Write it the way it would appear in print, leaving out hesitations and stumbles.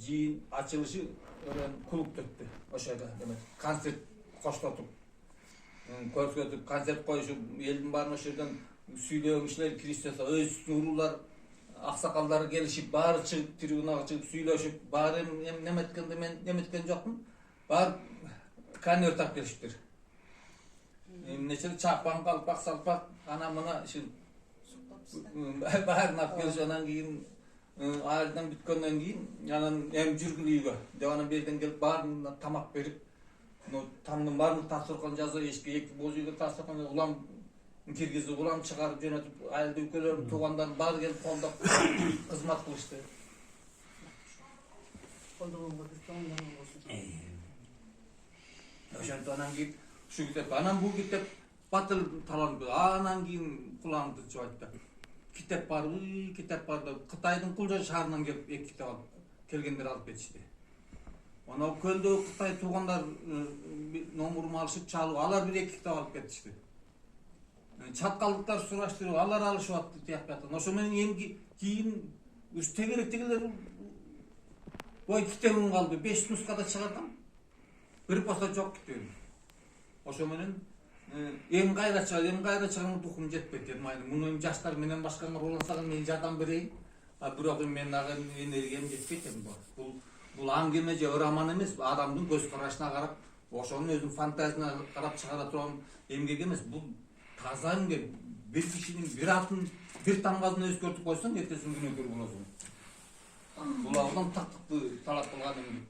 жиын ачылышы клуб өттү. Ошода деmek концерт коштотуп көрсөтүп концерт коюшуп элдин баарын ошол жерден сүйлөгөн кишилер кириштесе өз уруулар аксакалдары келишип баары чыгып трибунага чыгып сүйлөшүп баары неметкенде мен неметкен жокмун баары конверт алып келишиптир. Эмнече чапан калпак салпак ана мына ушул баарын алып келишип анан кийин айылдан бүткөндөн кийин анан эми жүргүл үйгө деп анан берден келип баарына тамак берип тамдын баарын тапшырган жазып эшикке эки боз үйгө тапшырган улам киргизип улам чыгарып жөнөтүп айылды өлкөлөрдүн туугандарын баары келип колдоп кызмат кылышты. Ошентип анан кийин ушу китеп анан бул китеп батыл таланып анан кийин кулагымды чып айтты. Китеп бар деп Кытайдын Кулжа шаарынан келип эки китеп алып келгендер алып кетишти. Анау көлдөгү Кытай туугандар номурун алышып чалып алар бир эки китеп алып кетишти. Чаткалдыктар сураштырып алар алышып атты тияктан. Ошо менен эми кийин уш тегеректегилер ой китебим калды 5 нускада чыгардым. Бир болсо жок китебим. Ошо менен эми кайра чыгам духум жетпейт дедим. Муну жаштар менен башкаңар улансаңар мен жардам берейин. Бирок мен ага энергиям жетпейт эми бул аңгеме же роман эмес, адамдын көз карашына карап, ошонун өзүнүн фантазиясына карап чыгара турган эмгек эмес. Бул таза эмгек. Бир кишинин бир атын, бир тамгасын өзгөртүп койсоң, эртесин күнөөкөр болосуң. Бул абдан тактыкты талап кылган эмгек.